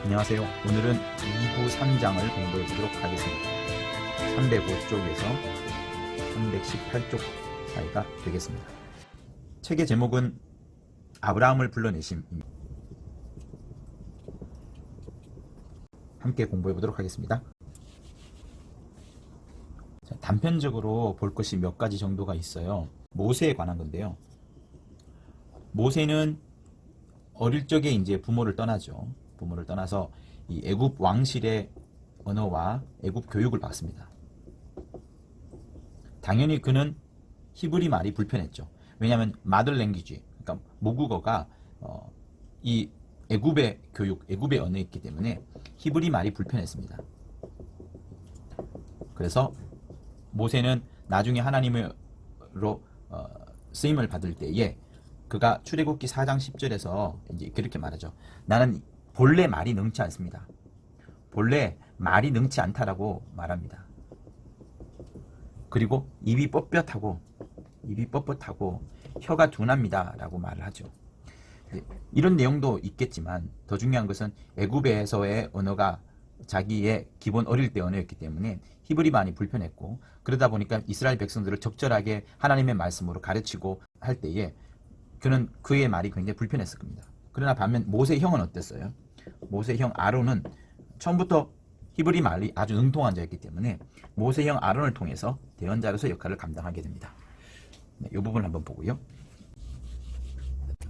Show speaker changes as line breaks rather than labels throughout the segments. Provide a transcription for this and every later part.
안녕하세요. 오늘은 2부 3장을 공부해 보도록 하겠습니다. 305쪽에서 318쪽 사이가 되겠습니다. 책의 제목은 아브라함을 불러내심입니다. 함께 공부해 보도록 하겠습니다. 자, 단편적으로 볼 것이 몇 가지 정도가 있어요. 모세에 관한 건데요. 모세는 어릴 적에 이제 부모를 떠나죠. 부모를 떠나서 이 애굽 왕실의 언어와 애굽 교육을 받습니다. 당연히 그는 히브리 말이 불편했죠. 왜냐하면 마들 랭귀지, 그러니까 모국어가 이 애굽의 교육, 애굽의 언어였기 때문에 히브리 말이 불편했습니다. 그래서 모세는 나중에 하나님으로 쓰임을 받을 때에 그가 출애굽기 4장 10절에서 이제 그렇게 말하죠. 나는 본래 말이 능치 않습니다. 본래 말이 능치 않다라고 말합니다. 그리고 입이 뻣뻣하고 혀가 둔합니다 라고 말을 하죠. 이런 내용도 있겠지만 더 중요한 것은 애굽에서의 언어가 자기의 기본 어릴 때 언어였기 때문에 히브리 말이 불편했고, 그러다 보니까 이스라엘 백성들을 적절하게 하나님의 말씀으로 가르치고 할 때에 그는 그의 말이 굉장히 불편했을 겁니다. 그러나 반면 모세 형은 어땠어요? 모세 형 아론은 처음부터 히브리 말이 아주 능통한 자였기 때문에 모세 형 아론을 통해서 대언자로서 역할을 감당하게 됩니다. 네, 이 부분을 한번 보고요.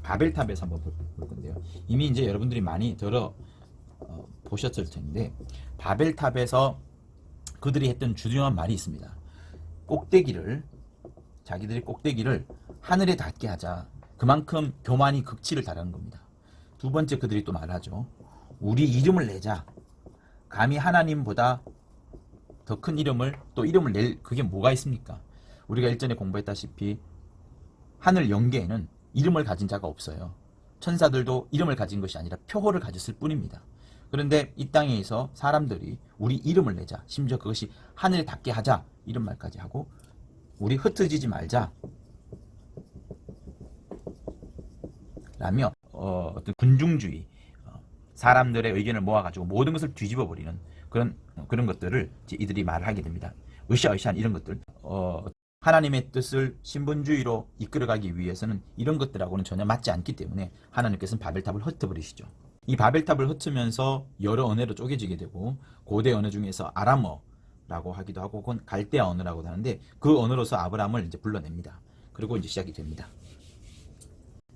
바벨탑에서 한번 볼 건데요. 이미 이제 여러분들이 많이 보셨을 텐데, 바벨탑에서 그들이 했던 중요한 말이 있습니다. 자기들이 꼭대기를 하늘에 닿게 하자. 그만큼 교만이 극치를 달하는 겁니다. 두 번째, 그들이 또 말하죠. 우리 이름을 내자. 감히 하나님보다 더 큰 이름을 낼 그게 뭐가 있습니까? 우리가 일전에 공부했다시피 하늘 영계에는 이름을 가진 자가 없어요. 천사들도 이름을 가진 것이 아니라 표호를 가졌을 뿐입니다. 그런데 이 땅에서 사람들이 우리 이름을 내자, 심지어 그것이 하늘에 닿게 하자, 이런 말까지 하고, 우리 흩어지지 말자 라며 어떤 군중주의, 사람들의 의견을 모아가지고 모든 것을 뒤집어 버리는 그런 것들을 이들이 말을 하게 됩니다. 으쌰으쌰한 이런 것들, 하나님의 뜻을 신분주의로 이끌어가기 위해서는 이런 것들하고는 전혀 맞지 않기 때문에 하나님께서는 바벨탑을 흩어버리시죠. 이 바벨탑을 흩으면서 여러 언어로 쪼개지게 되고, 고대 언어 중에서 아람어라고 하기도 하고 그건 갈대아 언어라고도 하는데, 그 언어로서 아브라함을 이제 불러냅니다. 그리고 이제 시작이 됩니다.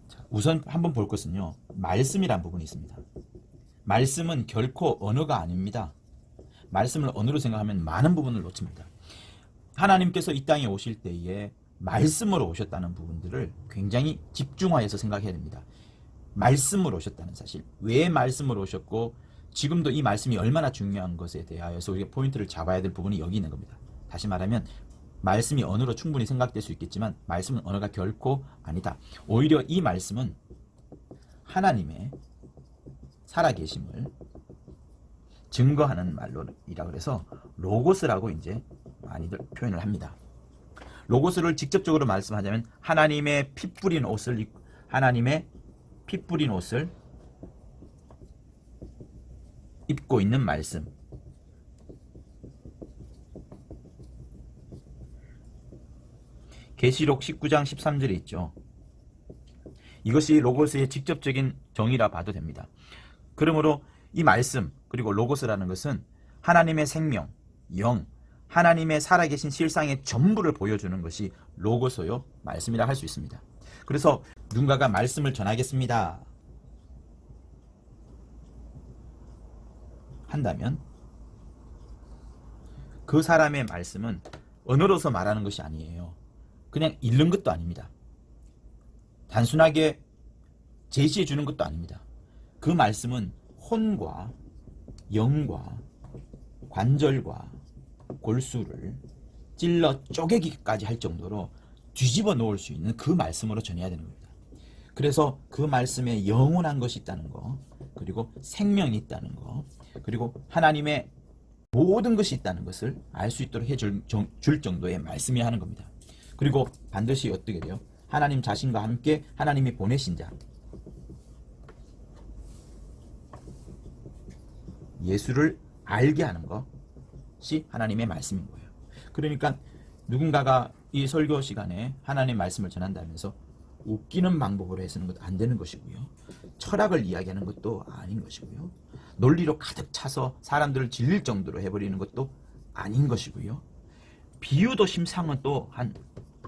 자, 우선 한번 볼 것은요, 말씀이라는 부분이 있습니다. 말씀은 결코 언어가 아닙니다. 말씀을 언어로 생각하면 많은 부분을 놓칩니다. 하나님께서 이 땅에 오실 때에 말씀으로 오셨다는 부분들을 굉장히 집중하여서 생각해야 됩니다. 말씀으로 오셨다는 사실, 왜 말씀으로 오셨고 지금도 이 말씀이 얼마나 중요한 것에 대하여서 우리가 포인트를 잡아야 될 부분이 여기 있는 겁니다. 다시 말하면 말씀이 언어로 충분히 생각될 수 있겠지만 말씀은 언어가 결코 아니다. 오히려 이 말씀은 하나님의 살아계심을 증거하는 말이라 그래서 로고스라고 이제 많이들 표현을 합니다. 로고스를 직접적으로 말씀하자면 하나님의 피 뿌린 옷을 입고 있는 말씀, 계시록 19장 13절에 있죠. 이것이 로고스의 직접적인 정의라 봐도 됩니다. 그러므로 이 말씀, 그리고 로고스라는 것은 하나님의 생명, 영, 하나님의 살아계신 실상의 전부를 보여주는 것이 로고스요, 말씀이라 할 수 있습니다. 그래서 누군가가 말씀을 전하겠습니다 한다면 그 사람의 말씀은 언어로서 말하는 것이 아니에요. 그냥 읽는 것도 아닙니다. 단순하게 제시해 주는 것도 아닙니다. 그 말씀은 혼과 영과 관절과 골수를 찔러 쪼개기까지 할 정도로 뒤집어 놓을 수 있는 그 말씀으로 전해야 되는 겁니다. 그래서 그 말씀에 영원한 것이 있다는 거, 그리고 생명이 있다는 거, 그리고 하나님의 모든 것이 있다는 것을 알 수 있도록 해줄 정도의 말씀이 하는 겁니다. 그리고 반드시 어떻게 돼요? 하나님 자신과 함께 하나님이 보내신 자, 예수를 알게 하는 것이 하나님의 말씀인 거예요. 그러니까 누군가가 이 설교 시간에 하나님의 말씀을 전한다면서 웃기는 방법으로 해서는 것도 안 되는 것이고요. 철학을 이야기하는 것도 아닌 것이고요. 논리로 가득 차서 사람들을 질릴 정도로 해버리는 것도 아닌 것이고요. 비유도 심상은 또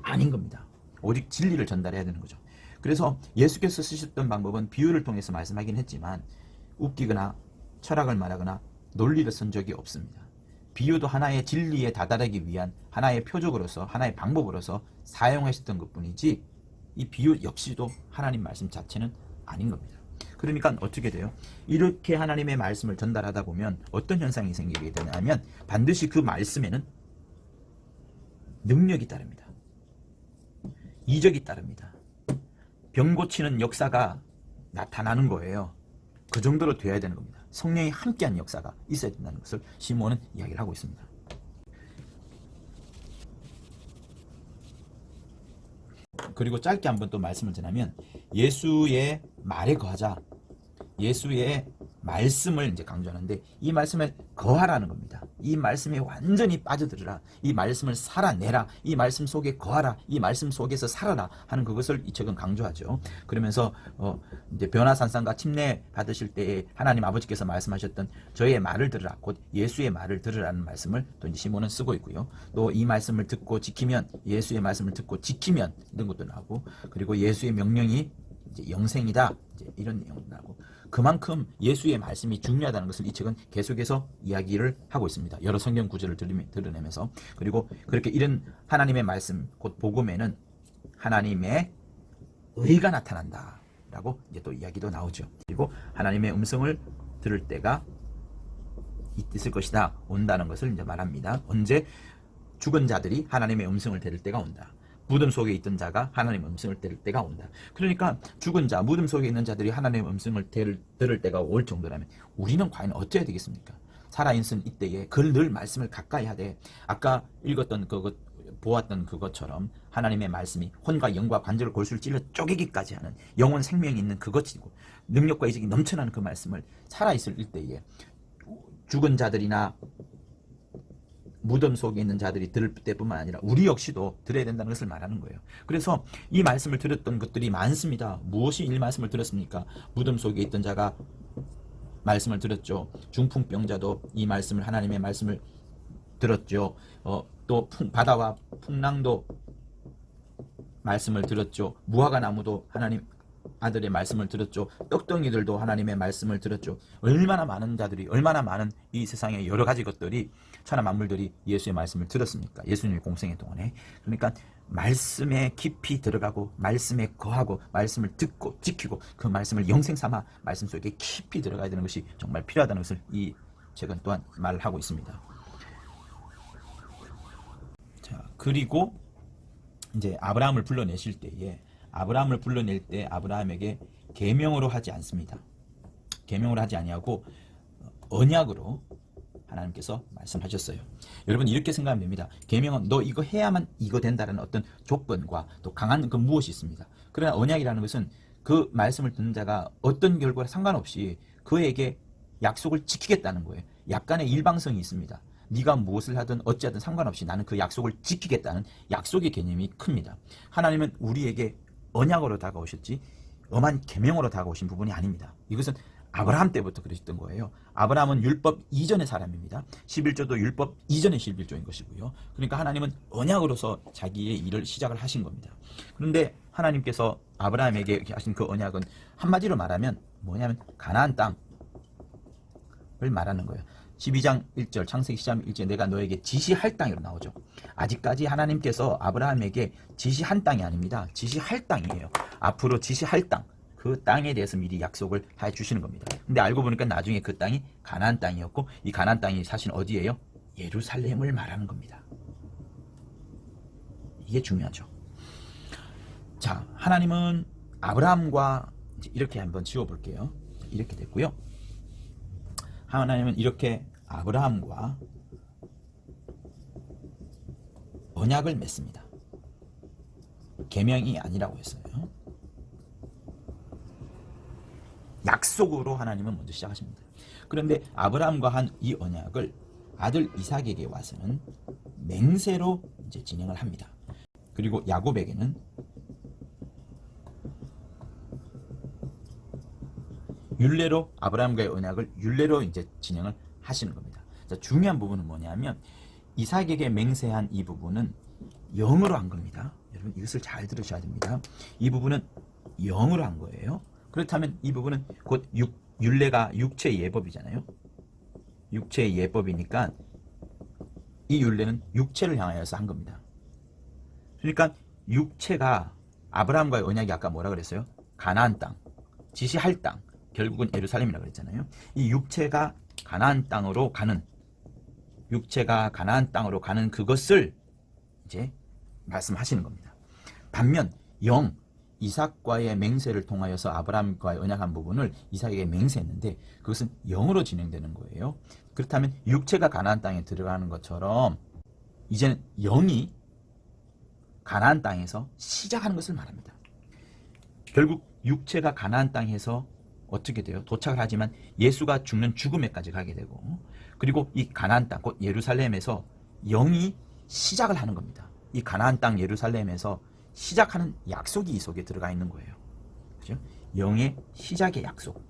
아닌 겁니다. 오직 진리를 전달해야 되는 거죠. 그래서 예수께서 쓰셨던 방법은 비유를 통해서 말씀하긴 했지만 웃기거나 철학을 말하거나 논리를 쓴 적이 없습니다. 비유도 하나의 진리에 다다르기 위한 하나의 표적으로서 하나의 방법으로서 사용하셨던 것뿐이지 이 비유 역시도 하나님 말씀 자체는 아닌 겁니다. 그러니까 어떻게 돼요? 이렇게 하나님의 말씀을 전달하다 보면 어떤 현상이 생기게 되냐면 반드시 그 말씀에는 능력이 따릅니다. 이적이 따릅니다. 병 고치는 역사가 나타나는 거예요. 그 정도로 돼야 되는 겁니다. 성령이 함께한 역사가 있어야 된다는 것을 시몬은 이야기를 하고 있습니다. 그리고 짧게 한번 또 말씀을 전하면 예수의 말에 거하자, 예수의 말씀을 이제 강조하는데 이 말씀에 거하라는 겁니다. 이 말씀에 완전히 빠져들어라. 이 말씀을 살아내라. 이 말씀 속에 거하라. 이 말씀 속에서 살아라 하는 그것을 이 책은 강조하죠. 그러면서 이제 변화산상과 침례 받으실 때에 하나님 아버지께서 말씀하셨던 저의 말을 들으라, 곧 예수의 말을 들으라는 말씀을 또 이제 시몬은 쓰고 있고요. 또 이 말씀을 듣고 지키면, 예수의 말씀을 듣고 지키면 이런 것도 나오고, 그리고 예수의 명령이 이제 영생이다, 이제 이런 내용도 나오고, 그만큼 예수의 말씀이 중요하다는 것을 이 책은 계속해서 이야기를 하고 있습니다. 여러 성경 구절을 드러내면서. 그리고 그렇게 이런 하나님의 말씀, 곧 복음에는 하나님의 의가 나타난다 라고 이제 또 이야기도 나오죠. 그리고 하나님의 음성을 들을 때가 있을 것이다, 온다는 것을 이제 말합니다. 언제? 죽은 자들이 하나님의 음성을 들을 때가 온다. 무덤 속에 있던 자가 하나님의 음성을 들을 때가 온다. 그러니까 죽은 자, 무덤 속에 있는 자들이 하나님의 음성을 들을 때가 올 정도라면 우리는 과연 어찌해야 되겠습니까? 살아있는 이때에 그걸 늘 말씀을 가까이 하되, 아까 읽었던 그것, 보았던 그것처럼 하나님의 말씀이 혼과 영과 관절을 골수를 찔러 쪼개기까지 하는 영혼 생명이 있는 그것이고 능력과 이적이 넘쳐나는 그 말씀을 살아있을 이때에 죽은 자들이나 무덤 속에 있는 자들이 들을 때뿐만 아니라 우리 역시도 들어야 된다는 것을 말하는 거예요. 그래서 이 말씀을 들었던 것들이 많습니다. 무엇이 이 말씀을 들었습니까? 무덤 속에 있던 자가 말씀을 들었죠. 중풍병자도 이 말씀을, 하나님의 말씀을 들었죠. 또 바다와 풍랑도 말씀을 들었죠. 무화과 나무도 하나님 아들의 말씀을 들었죠. 떡덩이들도 하나님의 말씀을 들었죠. 얼마나 많은 자들이, 얼마나 많은 이 세상의 여러 가지 것들이, 천하 만물들이 예수의 말씀을 들었습니까? 예수님의 공생의 동안에. 그러니까 말씀에 깊이 들어가고 말씀에 거하고 말씀을 듣고 지키고 그 말씀을 영생 삼아 말씀 속에 깊이 들어가야 되는 것이 정말 필요하다는 것을 이 책은 또한 말하고 있습니다. 자, 그리고 이제 아브라함을 불러내실 때에, 아브라함을 불러낼 때 아브라함에게 계명으로 하지 않습니다. 계명으로 하지 아니하고 언약으로 하나님께서 말씀하셨어요. 여러분 이렇게 생각하면 됩니다. 계명은 너 이거 해야만 이거 된다는 어떤 조건과 또 강한 그 무엇이 있습니다. 그러나 언약이라는 것은 그 말씀을 듣는 자가 어떤 결과와 상관없이 그에게 약속을 지키겠다는 거예요. 약간의 일방성이 있습니다. 네가 무엇을 하든 어찌하든 상관없이 나는 그 약속을 지키겠다는 약속의 개념이 큽니다. 하나님은 우리에게 언약으로 다가오셨지 엄한 계명으로 다가오신 부분이 아닙니다. 이것은 아브라함 때부터 그러셨던 거예요. 아브라함은 율법 이전의 사람입니다. 11조도 율법 이전의 11조인 것이고요. 그러니까 하나님은 언약으로서 자기의 일을 시작을 하신 겁니다. 그런데 하나님께서 아브라함에게 하신 그 언약은 한마디로 말하면 뭐냐면 가나안 땅을 말하는 거예요. 12장 1절, 창세기 10장 1절, 내가 너에게 지시할 땅으로 나오죠. 아직까지 하나님께서 아브라함에게 지시한 땅이 아닙니다. 지시할 땅이에요. 앞으로 지시할 땅, 그 땅에 대해서 미리 약속을 해주시는 겁니다. 근데 알고 보니까 나중에 그 땅이 가나안 땅이었고, 이 가나안 땅이 사실 어디예요? 예루살렘을 말하는 겁니다. 이게 중요하죠. 자, 하나님은 아브라함과 이렇게 한번 지워볼게요. 이렇게 됐고요. 하나님은 이렇게 아브라함과 언약을 맺습니다. 계명이 아니라고 했어요. 약속으로 하나님은 먼저 시작하십니다. 그런데 아브라함과 한 이 언약을 아들 이삭에게 와서는 맹세로 이제 진행을 합니다. 그리고 야곱에게는 율례로 아브라함과의 언약을 율례로 이제 진행을 하시는 겁니다. 자, 중요한 부분은 뭐냐면 이삭에게 맹세한 이 부분은 영으로 한 겁니다. 여러분 이것을 잘 들으셔야 됩니다. 이 부분은 영으로 한 거예요. 그렇다면 이 부분은 곧 율례가 육체의 예법이잖아요. 육체의 예법이니까 이 율례는 육체를 향하여서 한 겁니다. 그러니까 육체가 아브라함과의 언약이 아까 뭐라 그랬어요? 가나안 땅, 지시할 땅, 결국은 예루살렘이라고 그랬잖아요. 이 육체가 가나안 땅으로 가는 그것을 이제 말씀하시는 겁니다. 반면 영, 이삭과의 맹세를 통하여서 아브라함과의 언약한 부분을 이삭에게 맹세했는데 그것은 영으로 진행되는 거예요. 그렇다면 육체가 가나안 땅에 들어가는 것처럼 이제는 영이 가나안 땅에서 시작하는 것을 말합니다. 결국 육체가 가나안 땅에서 어떻게 돼요? 도착을 하지만 예수가 죽는 죽음에까지 가게 되고, 그리고 이 가나안 땅, 곧 예루살렘에서 영이 시작을 하는 겁니다. 이 가나안 땅 예루살렘에서 시작하는 약속이 이 속에 들어가 있는 거예요. 그죠? 영의 시작의 약속.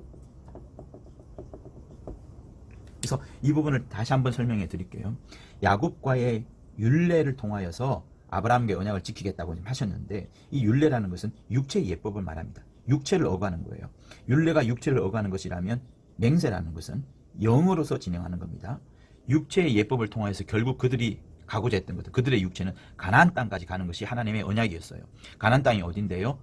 그래서 이 부분을 다시 한번 설명해 드릴게요. 야곱과의 율례를 통하여서 아브라함과의 언약을 지키겠다고 하셨는데, 이 율례라는 것은 육체의 예법을 말합니다. 육체를 어가는 거예요. 율례가 육체를 어가는 것이라면 맹세라는 것은 영으로서 진행하는 겁니다. 육체의 예법을 통하여서 결국 그들이 가고자 했던 것들, 그들의 육체는 가나안 땅까지 가는 것이 하나님의 언약이었어요. 가나안 땅이 어딘데요?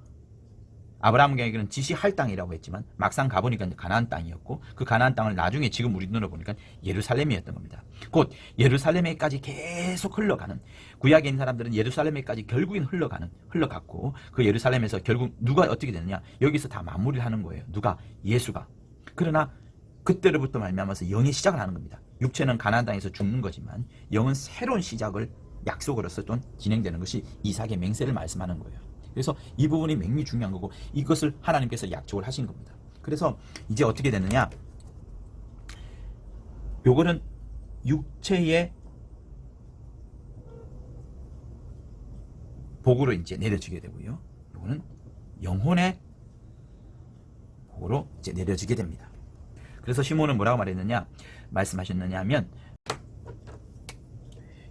아브라함에게는 지시할 땅이라고 했지만 막상 가보니까 가나안 땅이었고, 그 가나안 땅을 나중에 지금 우리 눈으로 보니까 예루살렘이었던 겁니다. 곧 예루살렘에까지 계속 흘러가는, 구약에 있는 사람들은 예루살렘에까지 결국엔 흘러갔고, 그 예루살렘에서 결국 누가 어떻게 되느냐, 여기서 다 마무리를 하는 거예요. 누가? 예수가. 그러나 그때로부터 말미암아서 영이 시작을 하는 겁니다. 육체는 가나안 땅에서 죽는 거지만 영은 새로운 시작을 약속으로서 또 진행되는 것이 이삭의 맹세를 말씀하는 거예요. 그래서 이 부분이 맹히 중요한 거고, 이것을 하나님께서 약속을 하신 겁니다. 그래서 이제 어떻게 되느냐, 요거는 육체의 복으로 이제 내려지게 되고요, 요거는 영혼의 복으로 이제 내려지게 됩니다. 그래서 시몬은 뭐라고 말씀하셨느냐 하면,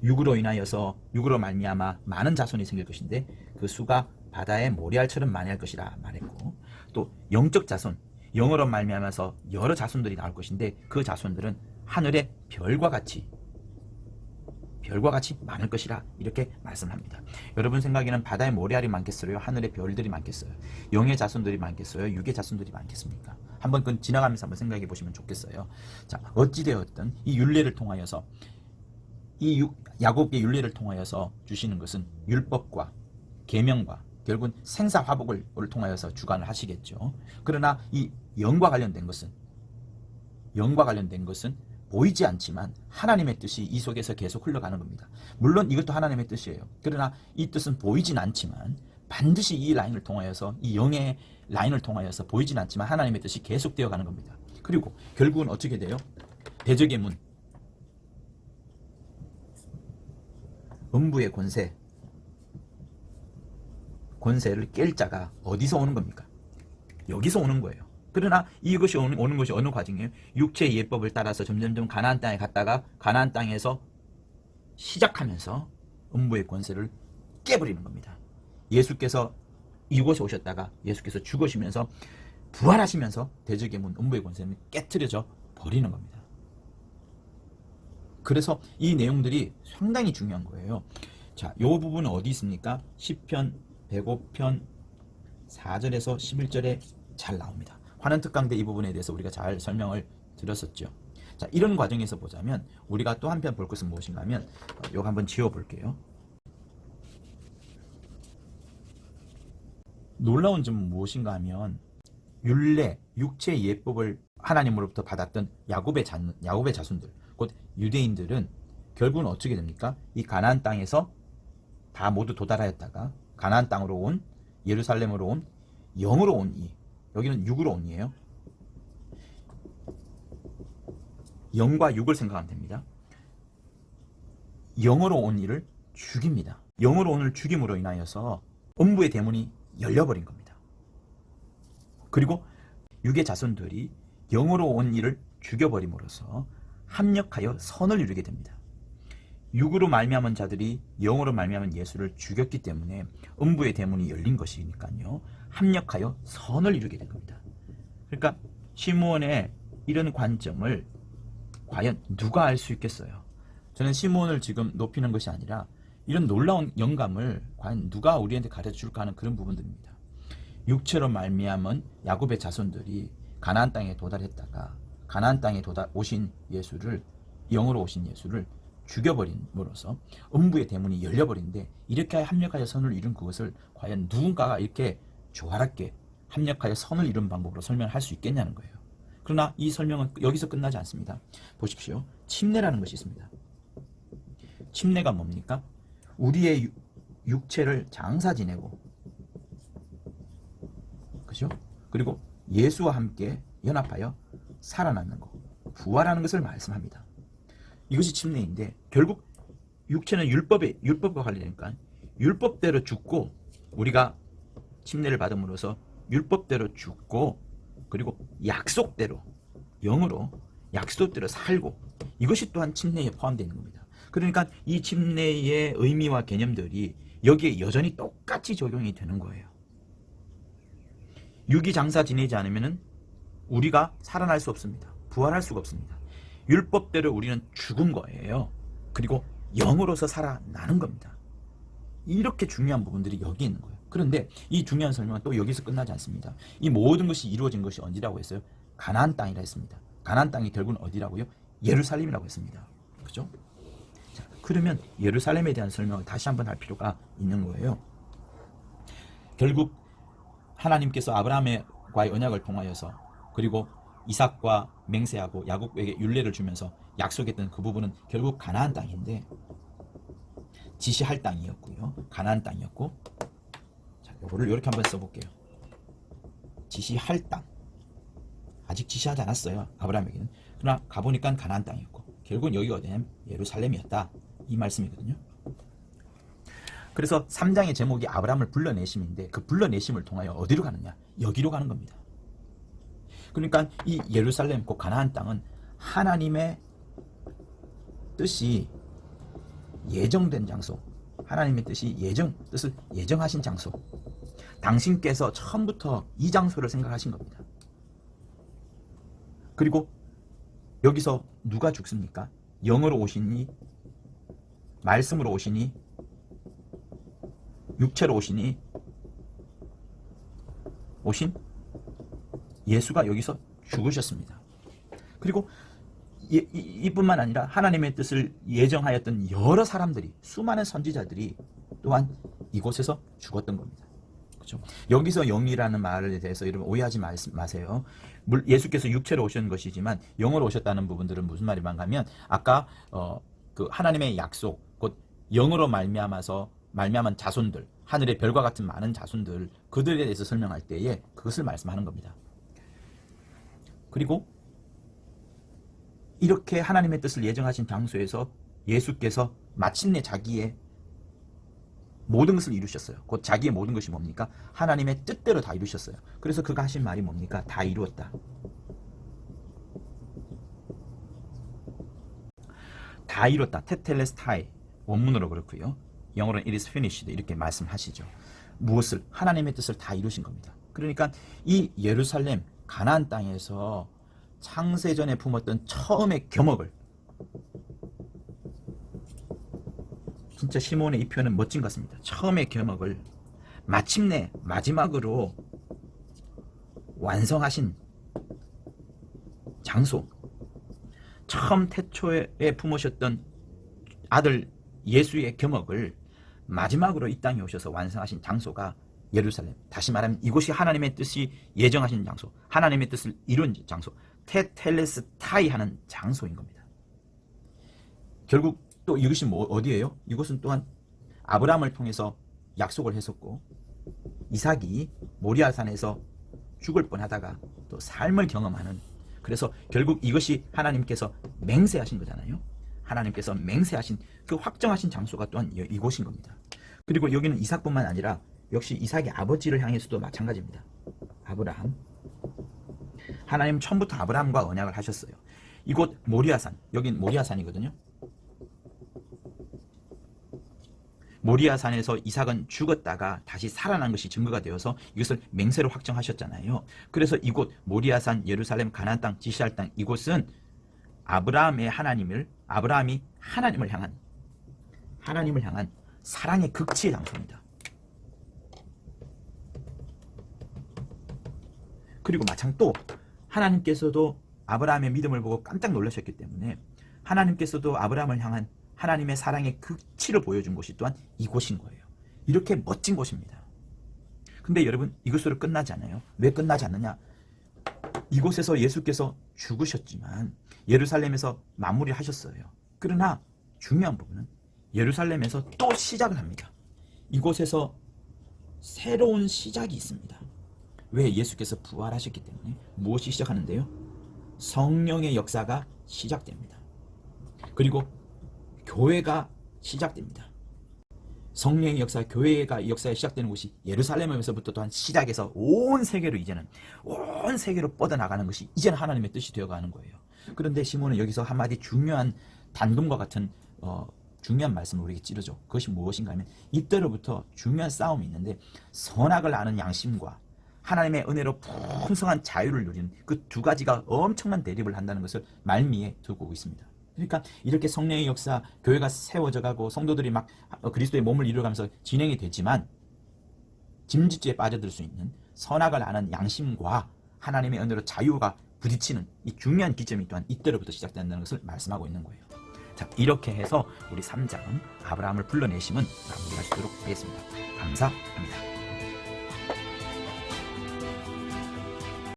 육으로 말미암아 많은 자손이 생길 것인데 그 수가 바다의 모래알처럼 많이 할 것이라 말했고, 또 영적 자손, 영으로 말미암아서 여러 자손들이 나올 것인데 그 자손들은 하늘의 별과 같이 많을 것이라 이렇게 말씀합니다. 여러분 생각에는 바다의 모래알이 많겠어요? 하늘의 별들이 많겠어요? 영의 자손들이 많겠어요? 육의 자손들이 많겠습니까? 한번 그건 지나가면서 한번 생각해 보시면 좋겠어요. 자, 어찌되었든 이 율례를 통하여서, 야곱의 율례를 통하여서 주시는 것은 율법과 계명과 결국은 생사화복을 통하여서 주관을 하시겠죠. 그러나 이 영과 관련된 것은 보이지 않지만 하나님의 뜻이 이 속에서 계속 흘러가는 겁니다. 물론 이것도 하나님의 뜻이에요. 그러나 이 뜻은 보이진 않지만 반드시 이 라인을 통하여서, 이 영의 라인을 통하여서 보이진 않지만 하나님의 뜻이 계속되어 가는 겁니다. 그리고 결국은 어떻게 돼요? 대적의 문, 음부의 권세를 깰 자가 어디서 오는 겁니까? 여기서 오는 거예요. 그러나 이것이 오는 것이 어느 과정이에요? 육체의 예법을 따라서 점점점 가나안 땅에 갔다가 가나안 땅에서 시작하면서 음부의 권세를 깨버리는 겁니다. 예수께서 이곳에 오셨다가 예수께서 죽으시면서 부활하시면서 대적의 문, 음부의 권세는 깨트려져 버리는 겁니다. 그래서 이 내용들이 상당히 중요한 거예요. 자, 이 부분은 어디 있습니까? 시편 105편 4절에서 11절에 잘 나옵니다. 환원특강대 이 부분에 대해서 우리가 잘 설명을 드렸었죠. 자, 이런 과정에서 보자면 우리가 또 한편 볼 것은 무엇인가 하면, 이거 한번 지워볼게요. 놀라운 점은 무엇인가 하면, 율례, 육체의 예법을 하나님으로부터 받았던 야곱의 자손들, 곧 유대인들은 결국은 어떻게 됩니까? 이 가나안 땅에서 다 모두 도달하였다가 가나안 땅으로 온, 예루살렘으로 온, 영으로 온 이, 여기는 육으로 온 이에요. 영과 육을 생각하면 됩니다. 영으로 온 이를 죽입니다. 영으로 온 이를 죽임으로 인하여서 음부의 대문이 열려버린 겁니다. 그리고 육의 자손들이 영으로 온 이를 죽여버림으로써 합력하여 선을 이루게 됩니다. 육으로 말미암은 자들이 영으로 말미암은 예수를 죽였기 때문에 음부의 대문이 열린 것이니까요. 합력하여 선을 이루게 된 겁니다. 그러니까 시므온의 이런 관점을 과연 누가 알 수 있겠어요? 저는 시므온을 지금 높이는 것이 아니라 이런 놀라운 영감을 과연 누가 우리한테 가르쳐줄까 하는 그런 부분들입니다. 육체로 말미암은 야곱의 자손들이 가나안 땅에 도달했다가 가나안 땅에 오신 예수를, 영으로 오신 예수를 죽여버림으로써 음부의 대문이 열려버린데, 이렇게 합력하여 선을 이룬 그것을 과연 누군가가 이렇게 조화롭게 합력하여 선을 이룬 방법으로 설명할 수 있겠냐는 거예요. 그러나 이 설명은 여기서 끝나지 않습니다. 보십시오. 침례라는 것이 있습니다. 침례가 뭡니까? 우리의 육체를 장사 지내고, 그죠? 그리고 예수와 함께 연합하여 살아나는 것, 부활하는 것을 말씀합니다. 이것이 침례인데, 결국 육체는 율법과 관련되니까 율법대로 죽고, 우리가 침례를 받음으로써 율법대로 죽고, 그리고 약속대로, 영으로 약속대로 살고, 이것이 또한 침례에 포함되어 있는 겁니다. 그러니까 이 침례의 의미와 개념들이 여기에 여전히 똑같이 적용이 되는 거예요. 육이 장사 지내지 않으면 우리가 살아날 수 없습니다. 부활할 수가 없습니다. 율법대로 우리는 죽은 거예요. 그리고 영으로서 살아나는 겁니다. 이렇게 중요한 부분들이 여기 있는 거예요. 그런데 이 중요한 설명은 또 여기서 끝나지 않습니다. 이 모든 것이 이루어진 것이 어디라고 했어요? 가나안 땅이라 했습니다. 가나안 땅이 결국은 어디라고요? 예루살렘이라고 했습니다. 그죠? 자, 그러면 예루살렘에 대한 설명을 다시 한번 할 필요가 있는 거예요. 결국 하나님께서 아브라함과의 언약을 통하여서, 그리고 이삭과 맹세하고 야곱에게 율례를 주면서 약속했던 그 부분은 결국 가나안 땅인데, 지시할 땅이었고요. 가나안 땅이었고, 자, 요거를 이렇게 한번 써볼게요. 지시할 땅. 아직 지시하지 않았어요, 아브라함에게는. 그러나 가보니까 가나안 땅이었고, 결국은 여기가 어디냐면 예루살렘이었다, 이 말씀이거든요. 그래서 3장의 제목이 아브라함을 불러내심인데, 그 불러내심을 통하여 어디로 가느냐? 여기로 가는 겁니다. 그러니까 이 예루살렘, 그 가나안 땅은 하나님의 뜻이 예정된 장소, 하나님의 뜻을 예정하신 장소, 당신께서 처음부터 이 장소를 생각하신 겁니다. 그리고 여기서 누가 죽습니까? 영으로 오시니, 말씀으로 오시니, 육체로 오시니, 오신 예수가 여기서 죽으셨습니다. 그리고 이뿐만 아니라 하나님의 뜻을 예정하였던 여러 사람들이, 수많은 선지자들이 또한 이곳에서 죽었던 겁니다. 그렇죠? 여기서 영이라는 말에 대해서 여러분 오해하지 마세요. 예수께서 육체로 오신 것이지만 영으로 오셨다는 부분들은 무슨 말이만 하면, 아까 그 하나님의 약속, 곧 영으로 말미암은 자손들, 하늘의 별과 같은 많은 자손들, 그들에 대해서 설명할 때에 그것을 말씀하는 겁니다. 그리고 이렇게 하나님의 뜻을 예정하신 장소에서 예수께서 마침내 자기의 모든 것을 이루셨어요. 곧 자기의 모든 것이 뭡니까? 하나님의 뜻대로 다 이루셨어요. 그래서 그가 하신 말이 뭡니까? 다 이루었다. 다 이뤘다. 테텔레스타이, 원문으로 그렇고요. 영어로는 it is finished 이렇게 말씀하시죠. 무엇을? 하나님의 뜻을 다 이루신 겁니다. 그러니까 이 예루살렘, 가나안 땅에서 창세전에 품었던 처음의 경험을, 진짜 시몬의 이 표현은 멋진 것 같습니다. 처음의 경험을 마침내 마지막으로 완성하신 장소, 처음 태초에 품으셨던 아들 예수의 경험을 마지막으로 이 땅에 오셔서 완성하신 장소가 예루살렘, 다시 말하면 이곳이 하나님의 뜻이 예정하신 장소, 하나님의 뜻을 이룬 장소, 테텔레스타이 하는 장소인 겁니다. 결국 또 이것이 어디예요? 이곳은 또한 아브라함을 통해서 약속을 했었고, 이삭이 모리아산에서 죽을 뻔하다가 또 삶을 경험하는 그래서 결국 이것이 하나님께서 맹세하신 거잖아요. 하나님께서 맹세하신 그 확정하신 장소가 또한 이곳인 겁니다. 그리고 여기는 이삭뿐만 아니라 역시 이삭의 아버지를 향해서도 마찬가지입니다. 아브라함. 하나님 처음부터 아브라함과 언약을 하셨어요. 이곳 모리아산, 여긴 모리아산이거든요. 모리아산에서 이삭은 죽었다가 다시 살아난 것이 증거가 되어서 이것을 맹세로 확정하셨잖아요. 그래서 이곳 모리아산, 예루살렘, 가나안 땅, 지시할 땅, 이곳은 아브라함이 하나님을 향한 사랑의 극치의 장소입니다. 그리고 마찬 또 하나님께서도 아브라함의 믿음을 보고 깜짝 놀라셨기 때문에 하나님께서도 아브라함을 향한 하나님의 사랑의 극치를 보여준 곳이 또한 이곳인 거예요. 이렇게 멋진 곳입니다. 근데 여러분, 이것으로 끝나지 않아요. 왜 끝나지 않느냐? 이곳에서 예수께서 죽으셨지만 예루살렘에서 마무리 하셨어요. 그러나 중요한 부분은 예루살렘에서 또 시작을 합니다. 이곳에서 새로운 시작이 있습니다. 왜? 예수께서 부활하셨기 때문에. 무엇이 시작하는데요? 성령의 역사가 시작됩니다. 그리고 교회가 시작됩니다. 성령의 역사, 교회가 역사에 시작되는 곳이 예루살렘에서부터 또한 시작해서 온 세계로 뻗어나가는 것이 이제는 하나님의 뜻이 되어가는 거예요. 그런데 시몬은 여기서 한마디 중요한 단금과 같은 중요한 말씀을 우리에게 찌르죠. 그것이 무엇인가 하면 이때로부터 중요한 싸움이 있는데 선악을 아는 양심과 하나님의 은혜로 풍성한 자유를 누리는 그 두 가지가 엄청난 대립을 한다는 것을 말미에 두고 있습니다. 그러니까 이렇게 성령의 역사, 교회가 세워져 가고 성도들이 막 그리스도의 몸을 이루어가면서 진행이 되지만 짐짓주에 빠져들 수 있는 선악을 아는 양심과 하나님의 은혜로 자유가 부딪히는 이 중요한 기점이 또한 이때로부터 시작된다는 것을 말씀하고 있는 거예요. 자, 이렇게 해서 우리 3장 아브라함을 불러내심은 마무리하시도록 하겠습니다. 감사합니다.